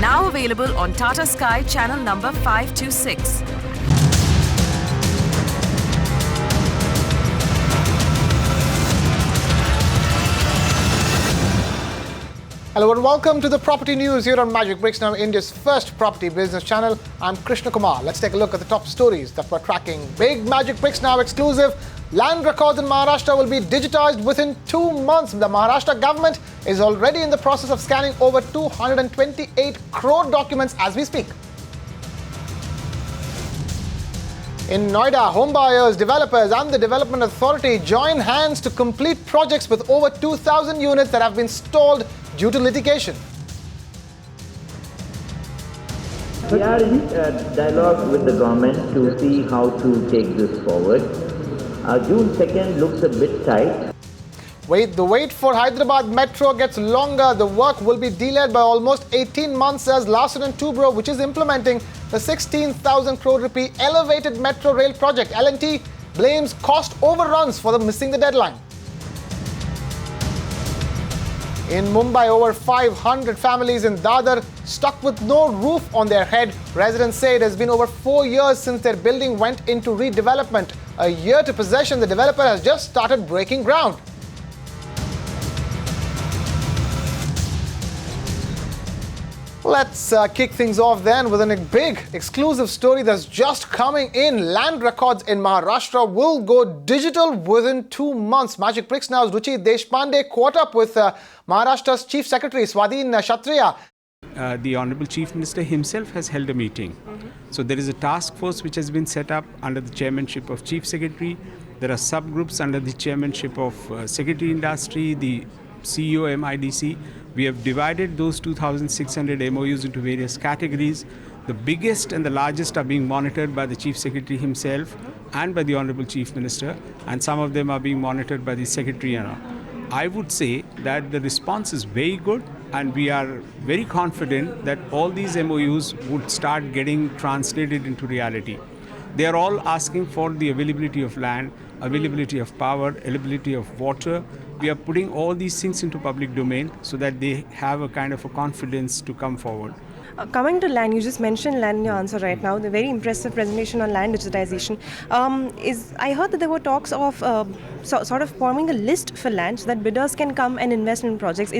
Now available on Tata Sky channel number 526. Hello and welcome to the Property News here on Magic Bricks, now India's first property business channel. I'm Krishna Kumar. Let's take a look at the top stories that we're tracking. Big Magic Bricks Now exclusive. Land records in Maharashtra will be digitized within 2 months. The Maharashtra government is already in the process of scanning over 228 crore documents as we speak. In Noida, home buyers, developers and the Development Authority join hands to complete projects with over 2,000 units that have been stalled due to litigation. We are in dialogue with the government to see how to take this forward. June 2nd looks a bit tight. The wait for Hyderabad Metro gets longer. The work will be delayed by almost 18 months as Larsen & Toubro, which is implementing the 16,000 crore rupee elevated metro rail project. L&T blames cost overruns for missing the deadline. In Mumbai, over 500 families in Dadar stuck with no roof on their head. Residents say it has been over 4 years since their building went into redevelopment. A year to possession, the developer has just started breaking ground. Let's kick things off then with a big exclusive story that's just coming in. Land records in Maharashtra will go digital within 2 months. Magic Bricks Now's Ruchi Deshpande caught up with Maharashtra's Chief Secretary Swadhin Kshatriya. The Honorable Chief Minister himself has held a meeting. So there is a task force which has been set up under the chairmanship of Chief Secretary. There are subgroups under the chairmanship of Secretary Industry, the CEO MIDC. We have divided those 2,600 MOUs into various categories. The biggest and the largest are being monitored by the Chief Secretary himself and by the Honorable Chief Minister, and some of them are being monitored by the Secretary. I would say that the response is very good, and we are very confident that all these MOUs would start getting translated into reality. They are all asking for the availability of land, availability of power, availability of water. We are putting all these things into public domain so that they have a kind of a confidence to come forward. Coming to land, you just mentioned land in your answer right now, the very impressive presentation on land digitization. I heard that there were talks of sort of forming a list for land so that bidders can come and invest in projects.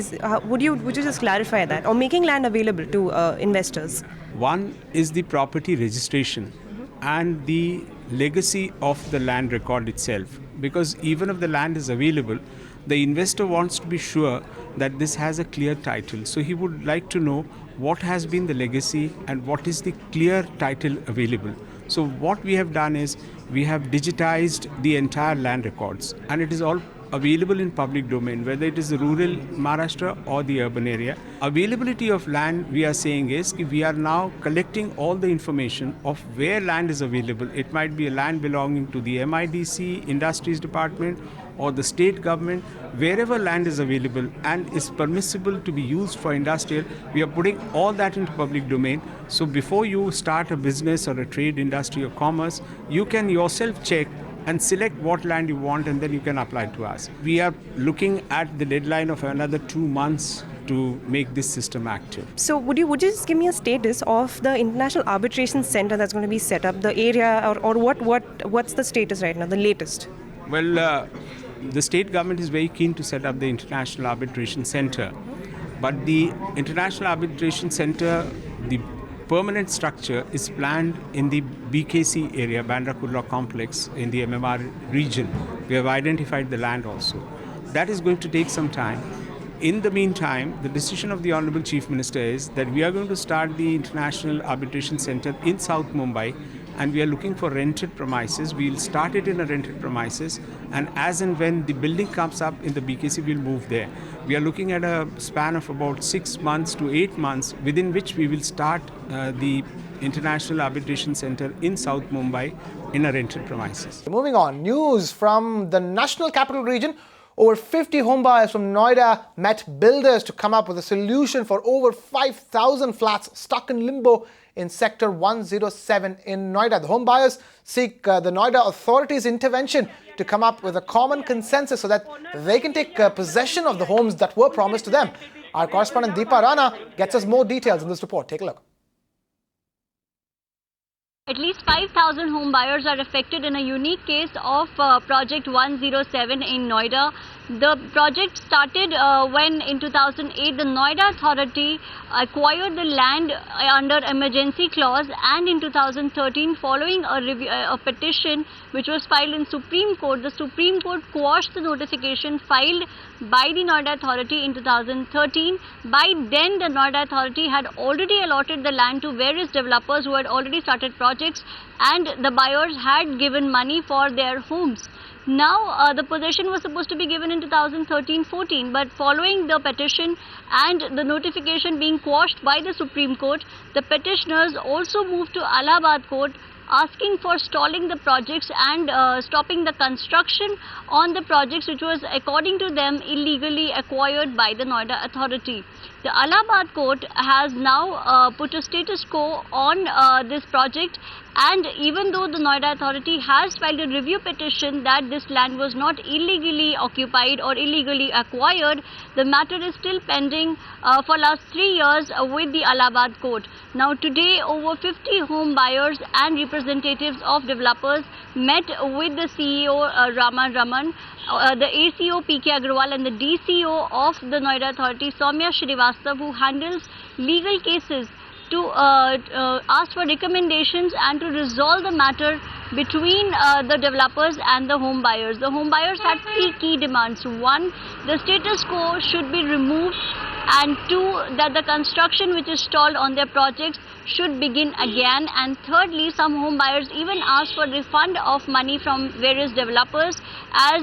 Would you just clarify that, or making land available to investors? One is the property registration and the legacy of the land record itself, because even if the land is available, the investor wants to be sure that this has a clear title. So he would like to know what has been the legacy and what is the clear title available. So what we have done is we have digitized the entire land records, and it is all available in public domain, whether it is the rural Maharashtra or the urban area. Availability of land, we are saying, is we are now collecting all the information of where land is available. It might be a land belonging to the MIDC, Industries Department, or the state government. Wherever land is available and is permissible to be used for industrial, we are putting all that into public domain. So before you start a business or a trade, industry or commerce, you can yourself check and select what land you want, and then you can apply to us. We are looking at the deadline of another 2 months to make this system active. So would you just give me a status of the International Arbitration Center that's going to be set up, the area, or what's the status right now, the latest? Well, the state government is very keen to set up the International Arbitration Center. But the International Arbitration Center, the permanent structure is planned in the BKC area, Bandra Kurla complex in the MMR region. We have identified the land also. That is going to take some time. In the meantime, the decision of the Honorable Chief Minister is that we are going to start the International Arbitration Center in South Mumbai, and we are looking for rented premises. We'll start it in a rented premises, and as and when the building comes up in the BKC, we'll move there. We are looking at a span of about 6 months to 8 months, within which we will start the International Arbitration Center in South Mumbai in a rented premises. Moving on, news from the National Capital Region. Over 50 homebuyers from Noida met builders to come up with a solution for over 5,000 flats stuck in limbo in Sector 107 in Noida. The homebuyers seek the Noida Authority's intervention to come up with a common consensus so that they can take possession of the homes that were promised to them. Our correspondent Deepa Rana gets us more details in this report. Take a look. At least 5,000 home buyers are affected in a unique case of Project 107 in Noida. The project started when in 2008 the Noida Authority acquired the land under emergency clause, and in 2013 following a petition which was filed in Supreme Court, the Supreme Court quashed the notification filed by the Noida Authority in 2013. By then the Noida Authority had already allotted the land to various developers who had already started projects, and the buyers had given money for their homes. Now the possession was supposed to be given in 2013-14, but following the petition and the notification being quashed by the Supreme Court, the petitioners also moved to Allahabad Court asking for stalling the projects and stopping the construction on the projects which was according to them illegally acquired by the Noida Authority. The Allahabad Court has now put a status quo on this project, and even though the Noida Authority has filed a review petition that this land was not illegally occupied or illegally acquired, the matter is still pending for last 3 years with the Allahabad Court. Now today over 50 home buyers and representatives of developers met with the CEO Raman Raman, the ACO PK Agrawal and the DCO of the Noida Authority Soumya Srivastav, who handles legal cases, to ask for recommendations and to resolve the matter between the developers and the home buyers. The home buyers had 3 key demands. 1, the status quo should be removed, and 2, that the construction which is stalled on their projects should begin again, and thirdly, some home buyers even asked for refund of money from various developers, as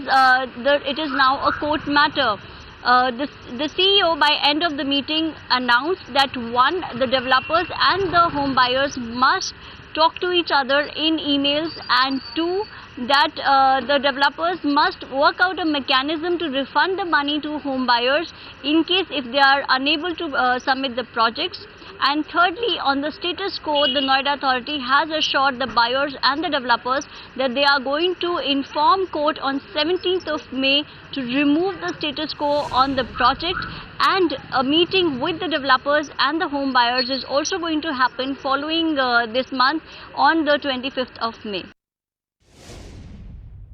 it is now a court matter. The CEO by end of the meeting announced that 1, the developers and the home buyers must talk to each other in emails, and 2, that the developers must work out a mechanism to refund the money to home buyers in case if they are unable to submit the projects. And thirdly, on the status quo, the Noida Authority has assured the buyers and the developers that they are going to inform court on 17th of May to remove the status quo on the project, and a meeting with the developers and the home buyers is also going to happen following this month on the 25th of May.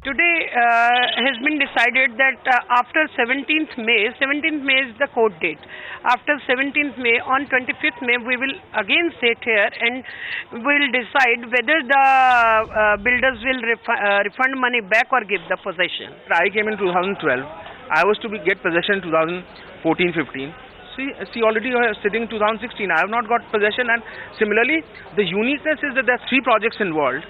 Today has been decided that after 17th May is the court date. After 17th May, on 25th May, we will again sit here and will decide whether the builders will refund money back or give the possession. I came in 2012. I was to get possession in 2014-15. See, already sitting in 2016. I have not got possession, and similarly, the uniqueness is that there are 3 projects involved.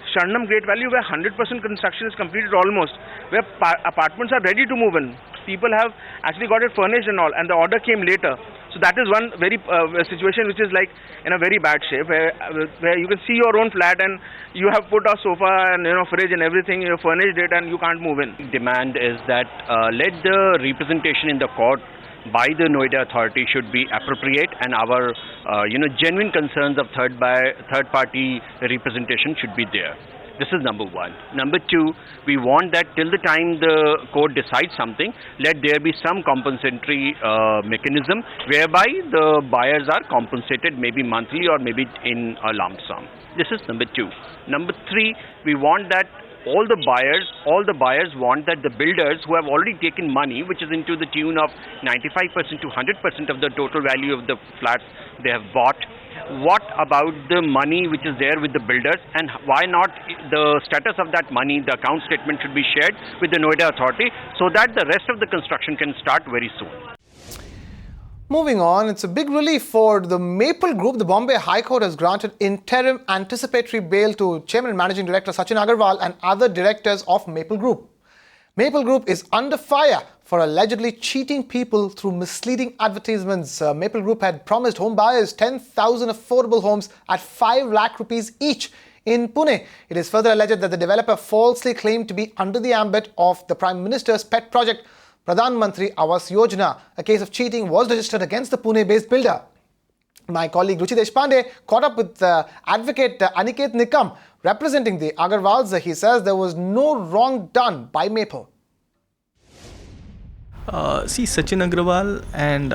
Sharnam Great Value, where 100% construction is completed almost, where apartments are ready to move in. People have actually got it furnished and all, and the order came later. So that is one very situation which is like in a very bad shape, where you can see your own flat and you have put a sofa and fridge and everything, you have furnished it and you can't move in. Demand is that let the representation in the court by the Noida Authority should be appropriate, and our genuine concerns of third party representation should be there. This is number 1. Number 2, we want that till the time the court decides something, let there be some compensatory mechanism whereby the buyers are compensated maybe monthly or maybe in a lump sum. This is number 2. Number 3, we want that all the buyers want that the builders who have already taken money, which is into the tune of 95% to 100% of the total value of the flats they have bought, what about the money which is there with the builders, and why not the status of that money, the account statement should be shared with the Noida Authority so that the rest of the construction can start very soon. Moving on, it's a big relief for the Maple Group. The Bombay High Court has granted interim anticipatory bail to Chairman and Managing Director Sachin Agarwal and other directors of Maple Group. Maple Group is under fire for allegedly cheating people through misleading advertisements. Maple Group had promised home buyers 10,000 affordable homes at 5 lakh rupees each in Pune. It is further alleged that the developer falsely claimed to be under the ambit of the Prime Minister's pet project, Pradhan Mantri Awas Yojana. A case of cheating was registered against the Pune-based builder. My colleague Ruchi Deshpande caught up with advocate Aniket Nikam representing the Agarwals. He says there was no wrong done by Maple. See, Sachin Agrawal and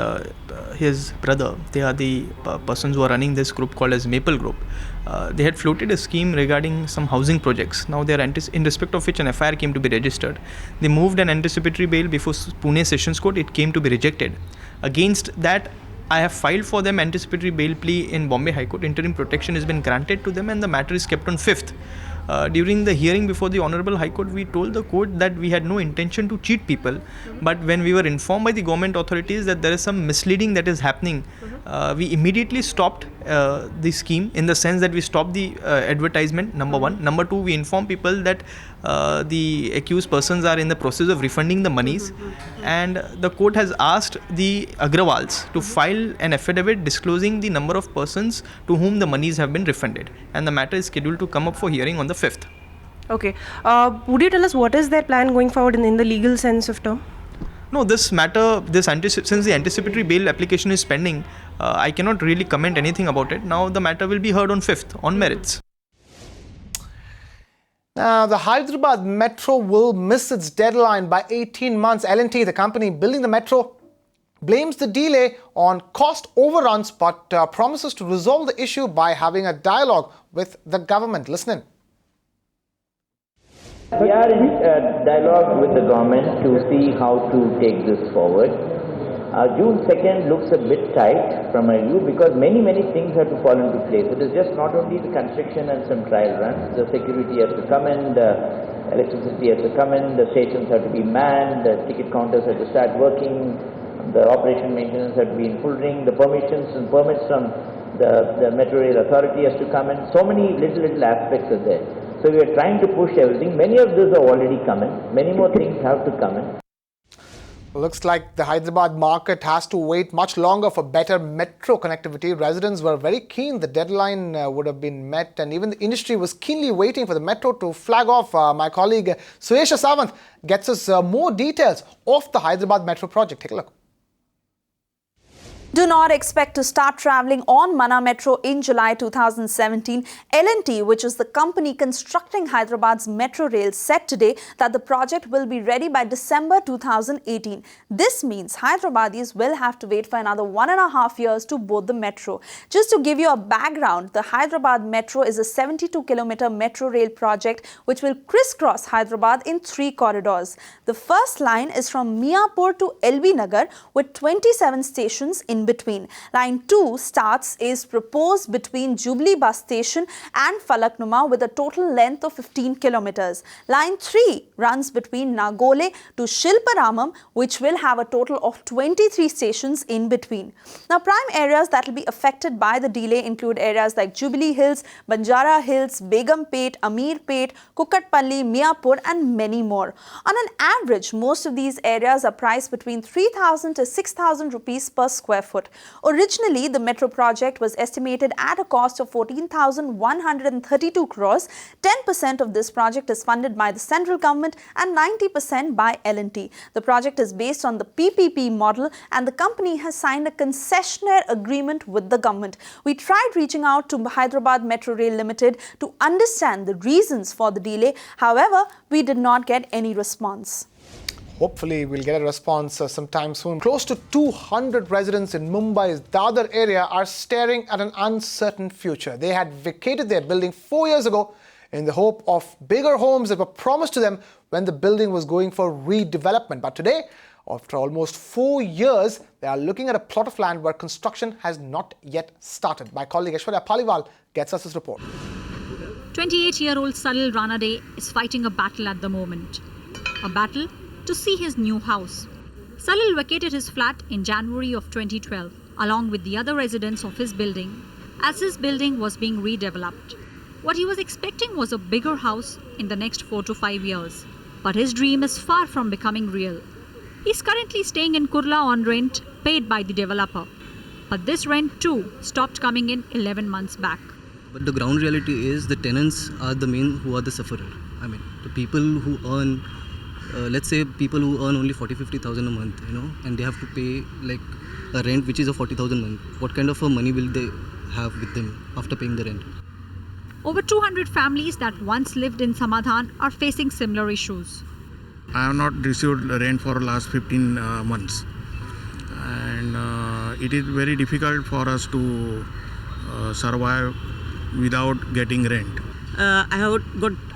his brother, they are the persons who are running this group called as Maple Group. They had floated a scheme regarding some housing projects. Now they are in respect of which an FIR came to be registered. They moved an anticipatory bail before Pune Sessions Court. It came to be rejected. Against that, I have filed for them anticipatory bail plea in Bombay High Court. Interim protection has been granted to them and the matter is kept on 5th. During the hearing before the Honorable High Court, we told the court that we had no intention to cheat people. But when we were informed by the government authorities that there is some misleading that is happening, we immediately stopped the scheme, in the sense that we stopped the advertisement, number one. Number two, we informed people that the accused persons are in the process of refunding the monies, and the court has asked the Agrawals to file an affidavit disclosing the number of persons to whom the monies have been refunded, and the matter is scheduled to come up for hearing on the 5th. Okay. Would you tell us what is their plan going forward in the legal sense of term? No, this matter, since the anticipatory bail application is pending, I cannot really comment anything about it. Now the matter will be heard on 5th on merits. Now, the Hyderabad Metro will miss its deadline by 18 months. L&T, the company building the metro, blames the delay on cost overruns but promises to resolve the issue by having a dialogue with the government. Listen in. We are in dialogue with the government to see how to take this forward. June 2nd looks a bit tight from my view because many things have to fall into place. It is just not only the construction and some trial runs. The security has to come in, the electricity has to come in, the stations have to be manned, the ticket counters have to start working, the operation maintenance have to be in full ring, the permissions and permits from the Metro Rail Authority has to come in. So many little aspects are there. So we are trying to push everything. Many of these are already come in. Many more things have to come in. Looks like the Hyderabad market has to wait much longer for better metro connectivity. Residents were very keen the deadline would have been met, and even the industry was keenly waiting for the metro to flag off. My colleague Suesha Sawant gets us more details of the Hyderabad Metro project. Take a look. Do not expect to start travelling on Mana Metro in July 2017. L&T, which is the company constructing Hyderabad's metro rail, said today that the project will be ready by December 2018. This means Hyderabadis will have to wait for another 1.5 years to board the metro. Just to give you a background, the Hyderabad Metro is a 72-kilometer metro rail project which will crisscross Hyderabad in 3 corridors. The first line is from Miapur to LB Nagar with 27 stations in between. Line 2 is proposed between Jubilee Bus Station and Falaknuma with a total length of 15 kilometers. Line 3 runs between Nagole to Shilparamam, which will have a total of 23 stations in between. Now, prime areas that will be affected by the delay include areas like Jubilee Hills, Banjara Hills, Begumpet, Ameerpet, Kukatpalli, Miapur and many more. On an average, most of these areas are priced between 3,000 to 6,000 rupees per square foot. Originally, the metro project was estimated at a cost of 14,132 crores. 10% of this project is funded by the central government and 90% by L&T. The project is based on the PPP model and the company has signed a concessionaire agreement with the government. We tried reaching out to Hyderabad Metro Rail Limited to understand the reasons for the delay. However, we did not get any response. Hopefully, we'll get a response sometime soon. Close to 200 residents in Mumbai's Dadar area are staring at an uncertain future. They had vacated their building 4 years ago in the hope of bigger homes that were promised to them when the building was going for redevelopment. But today, after almost 4 years, they are looking at a plot of land where construction has not yet started. My colleague Aishwarya Paliwal gets us this report. 28-year-old Salil Ranade is fighting a battle at the moment. A battle to see his new house. Salil vacated his flat in January of 2012 along with the other residents of his building as his building was being redeveloped. What he was expecting was a bigger house in the next 4 to 5 years. But his dream is far from becoming real. He's currently staying in Kurla on rent paid by the developer. But this rent too stopped coming in 11 months back. But the ground reality is the tenants are the main who are the sufferer. I mean, the people who earn let's say people who earn only 40-50,000 a month, and they have to pay like a rent which is a 40,000 a month. What kind of a money will they have with them after paying the rent? Over 200 families that once lived in Samadhan are facing similar issues. I have not received rent for last 15 months, and it is very difficult for us to survive without getting rent. I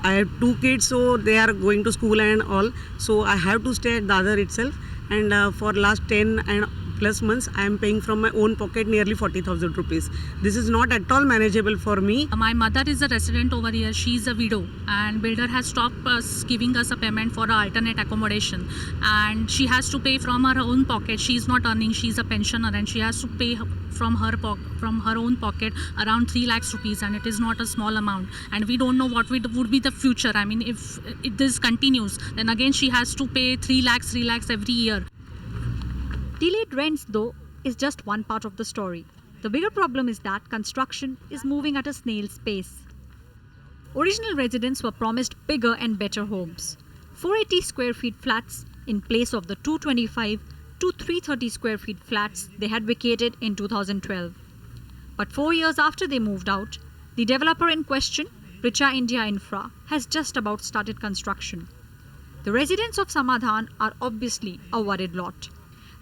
have two kids, so they are going to school and all. So I have to stay at Dadar itself, and for last 10 and plus months, I am paying from my own pocket nearly 40,000 rupees. This is not at all manageable for me. My mother is a resident over here. She's a widow, and builder has stopped us giving us a payment for alternate accommodation, and she has to pay from her own pocket. She's not earning. She's a pensioner, and she has to pay from her own pocket around 3 lakhs rupees, and it is not a small amount. And we don't know what would be the future. I mean, if this continues, then again she has to pay 3 lakhs every year. Delayed rents, though, is just one part of the story. The bigger problem is that construction is moving at a snail's pace. Original residents were promised bigger and better homes. 480 square feet flats in place of the 225 to 330 square feet flats they had vacated in 2012. But 4 years after they moved out, the developer in question, Richa India Infra, has just about started construction. The residents of Samadhan are obviously a worried lot.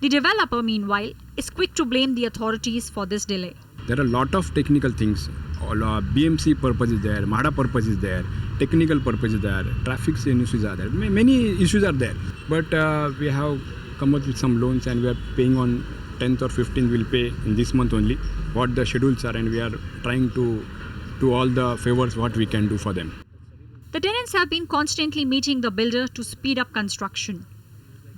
The developer, meanwhile, is quick to blame the authorities for this delay. There are a lot of technical things. BMC purpose is there, MHADA purpose is there, technical purpose is there, traffic issues are there. Many issues are there. But we have come up with some loans, and we are paying on 10th or 15th. We'll pay in this month only what the schedules are, and we are trying to do all the favors what we can do for them. The tenants have been constantly meeting the builder to speed up construction.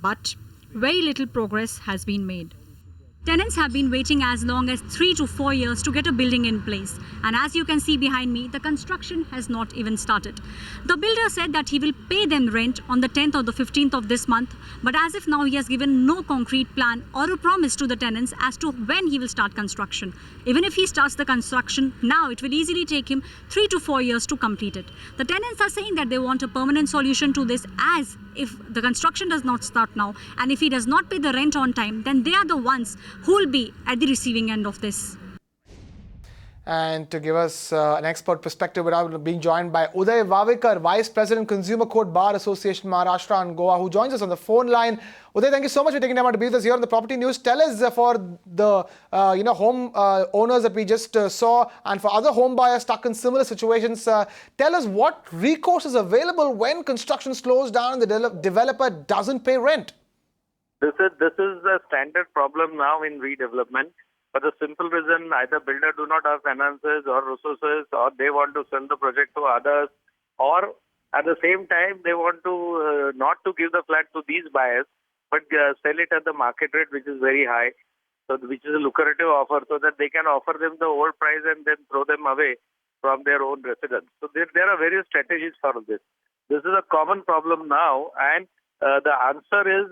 But very little progress has been made. Tenants have been waiting as long as 3 to 4 years to get a building in place, and as you can see behind me, the construction has not even started. The builder said that he will pay them rent on the 10th or the 15th of this month, but as if now he has given no concrete plan or a promise to the tenants as to when he will start construction. Even if he starts the construction now, it will easily take him 3 to 4 years to complete it. The tenants are saying that they want a permanent solution to this, as if the construction does not start now, and if he does not pay the rent on time, then they are the ones who will be at the receiving end of this. And to give us an expert perspective, we're being joined by Uday Vavekar, Vice President, Consumer Court Bar Association, Maharashtra and Goa, who joins us on the phone line. Uday, thank you so much for taking time out to be with us here on the Property News. Tell us for the home owners that we just saw, and for other home buyers stuck in similar situations, tell us what recourse is available when construction slows down and the developer doesn't pay rent. This is a standard problem now in redevelopment. For the simple reason, either builder do not have finances or resources, or they want to sell the project to others, or at the same time they want to not to give the flat to these buyers, but sell it at the market rate, which is very high, so which is a lucrative offer, so that they can offer them the old price and then throw them away from their own residence. So there are various strategies for this. This is a common problem now, and the answer is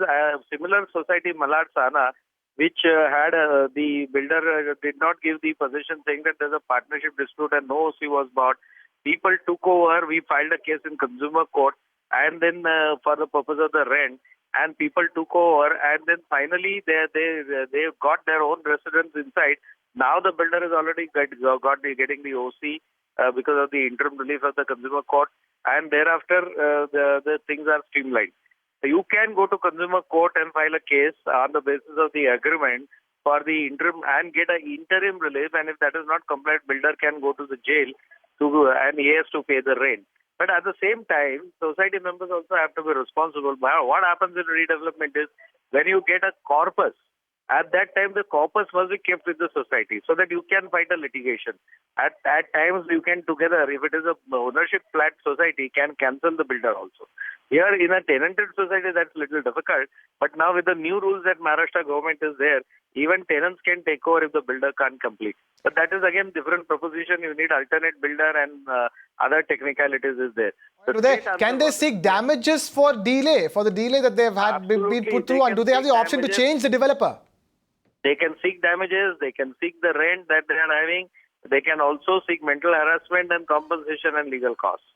similar society Malad Sana, which had the builder did not give the possession, saying that there's a partnership dispute and no OC was bought. People took over. We filed a case in consumer court, and then for the purpose of the rent, and people took over, and then finally they got their own residence inside. Now the builder is already getting the OC because of the interim relief of the consumer court, and thereafter the things are streamlined. You can go to consumer court and file a case on the basis of the agreement for the interim and get an interim relief, and if that is not complied, builder can go to the jail and he has to pay the rent. But at the same time, society members also have to be responsible. What happens in redevelopment is when you get a corpus, at that time the corpus must be kept with the society so that you can fight a litigation. At times you can together, if it is a ownership flat society, can cancel the builder also. Here in a tenanted society that's a little difficult, but now with the new rules that Maharashtra government is there, even tenants can take over if the builder can't complete. But that is again different proposition. You need alternate builder and other technicalities is there. Can they seek damages for the delay that they've had been put through, and do they have the option to change the developer? They can seek damages, they can seek the rent that they are having, they can also seek mental harassment and compensation and legal costs.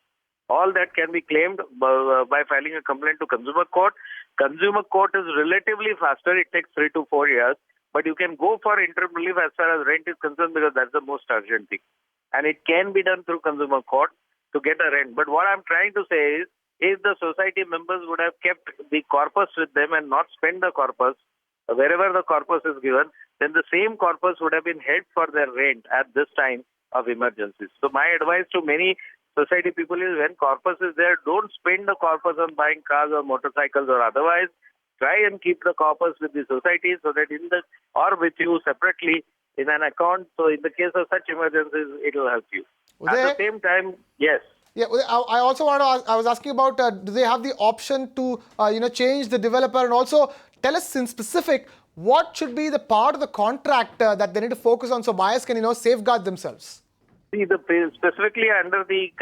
All that can be claimed by filing a complaint to consumer court. Consumer court is relatively faster, it takes 3 to 4 years, but you can go for interim relief as far as rent is concerned because that's the most urgent thing. And it can be done through consumer court to get a rent. But what I'm trying to say is, if the society members would have kept the corpus with them and not spent the corpus, wherever the corpus is given, then the same corpus would have been held for their rent at this time of emergencies. So my advice to many society people is, when corpus is there, don't spend the corpus on buying cars or motorcycles or otherwise. Try and keep the corpus with the society so that or with you separately in an account. So in the case of such emergencies, it will help you. At the same time, yes. Yeah, I also want to ask, I was asking about, do they have the option to, change the developer, and also tell us in specific what should be the part of the contract that they need to focus on so buyers can, safeguard themselves? See, specifically under the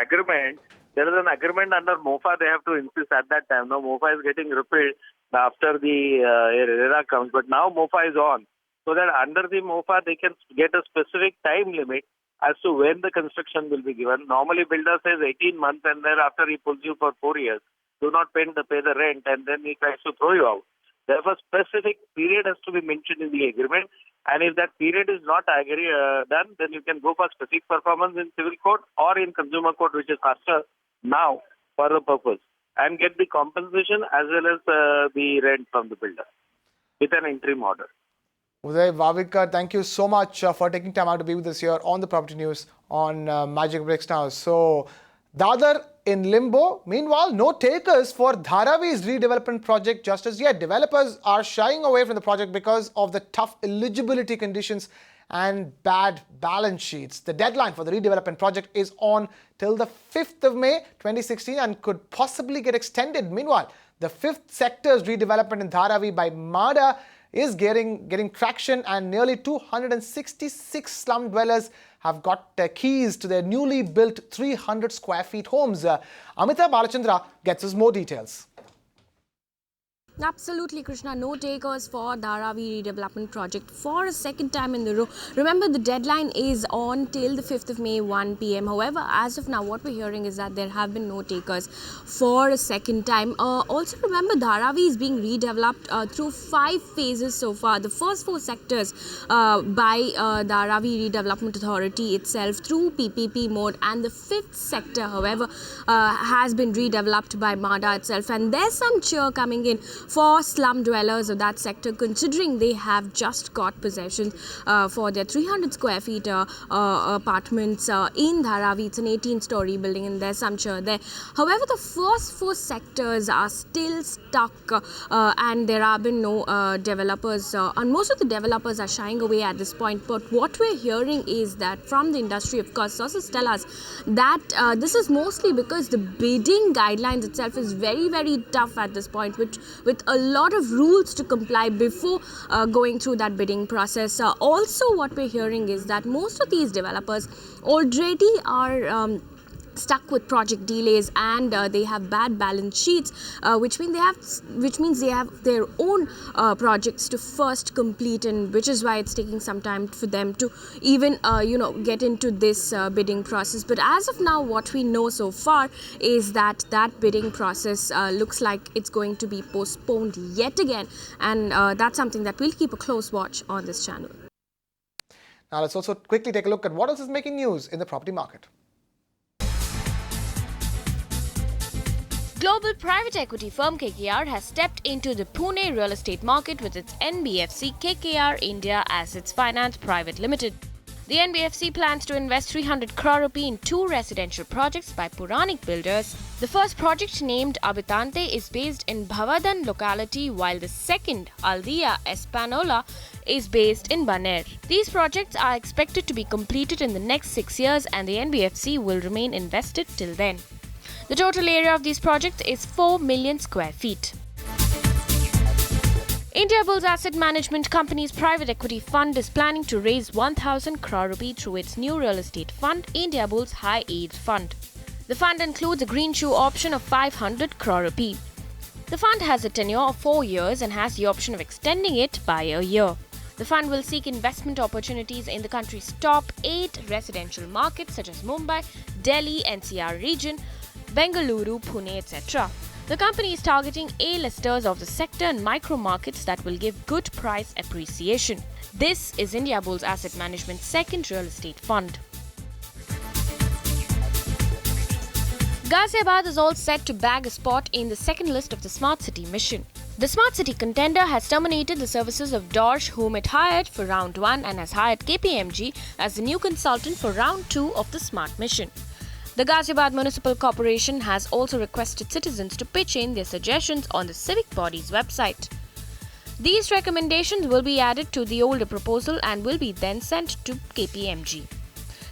agreement, there is an agreement under MOFA they have to insist at that time. Now MOFA is getting repealed after the era comes, but now MOFA is on. So that under the MOFA they can get a specific time limit as to when the construction will be given. Normally builder says 18 months and thereafter he pulls you for 4 years. Do not pay the rent and then he tries to throw you out. Therefore, specific period has to be mentioned in the agreement, and if that period is not done, then you can go for specific performance in civil court or in consumer court, which is faster now for the purpose, and get the compensation as well as the rent from the builder with an interim order. Uday Vavik, thank you so much for taking time out to be with us here on the Property News on Magic Bricks Now. So, Dadar in limbo. Meanwhile, no takers for Dharavi's redevelopment project just as yet. Developers are shying away from the project because of the tough eligibility conditions and bad balance sheets. The deadline for the redevelopment project is on till the 5th of May 2016 and could possibly get extended. Meanwhile, the 5th sector's redevelopment in Dharavi by MADA is getting traction, and nearly 266 slum dwellers have got keys to their newly built 300 square feet homes. Amita Balachandra gets us more details. Absolutely, Krishna. No takers for Dharavi Redevelopment project for a second time in the row. Remember, the deadline is on till the 5th of May, 1 p.m. However, as of now, what we're hearing is that there have been no takers for a second time. Also, remember, Dharavi is being redeveloped through 5 phases so far. The first 4 sectors by Dharavi Redevelopment Authority itself through PPP mode, and the 5th sector, however, has been redeveloped by MADA itself. And there's some cheer coming in for slum dwellers of that sector, considering they have just got possession for their 300 square feet apartments in Dharavi. It's an 18-story building and there's some cheer there. However, the first 4 sectors are still stuck and there have been no developers, and most of the developers are shying away at this point. But what we're hearing is that from the industry, of course, sources tell us that this is mostly because the bidding guidelines itself is very, very tough at this point, with a lot of rules to comply before going through that bidding process. Also, what we're hearing is that most of these developers already are stuck with project delays, and they have bad balance sheets, which means they have their own projects to first complete, and which is why it's taking some time for them to even get into this bidding process. But as of now, what we know so far is that bidding process looks like it's going to be postponed yet again, and that's something that we'll keep a close watch on this channel. Now let's also quickly take a look at what else is making news in the property market. Global private equity firm KKR has stepped into the Pune real estate market with its NBFC KKR India Assets Finance Private Limited. The NBFC plans to invest 300 crore rupee in 2 residential projects by Puranic builders. The first project, named Abitante, is based in Bhavadan locality, while the second, Aldea Espanola, is based in Baner. These projects are expected to be completed in the next 6 years, and the NBFC will remain invested till then. The total area of these projects is 4 million square feet. Indiabulls Asset Management Company's private equity fund is planning to raise 1,000 crore rupee through its new real estate fund, Indiabulls High Yield Fund. The fund includes a green shoe option of 500 crore rupee. The fund has a tenure of 4 years and has the option of extending it by a year. The fund will seek investment opportunities in the country's top 8 residential markets such as Mumbai, Delhi, NCR region, Bengaluru, Pune, etc. The company is targeting A-listers of the sector and micro markets that will give good price appreciation. This is Indiabulls Asset Management's second real estate fund. Ghaziabad is all set to bag a spot in the second list of the Smart City mission. The Smart City contender has terminated the services of Dorsch, whom it hired for round 1, and has hired KPMG as the new consultant for round 2 of the Smart mission. The Ghaziabad Municipal Corporation has also requested citizens to pitch in their suggestions on the civic body's website. These recommendations will be added to the older proposal and will be then sent to KPMG.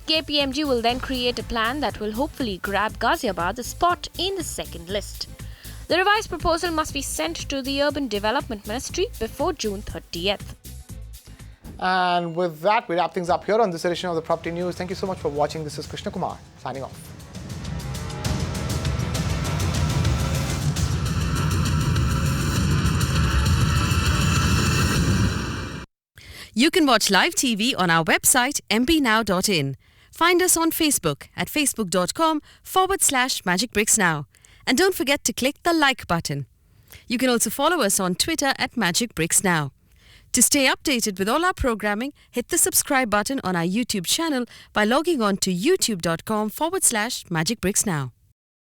KPMG will then create a plan that will hopefully grab Ghaziabad a spot in the second list. The revised proposal must be sent to the Urban Development Ministry before June 30th. And with that, we wrap things up here on this edition of the Property News. Thank you so much for watching. This is Krishna Kumar signing off. You can watch live TV on our website mpnow.in. Find us on Facebook at facebook.com/magicbricksnow. And don't forget to click the like button. You can also follow us on Twitter at magicbricksnow. To stay updated with all our programming, hit the subscribe button on our YouTube channel by logging on to youtube.com/magicbricksnow.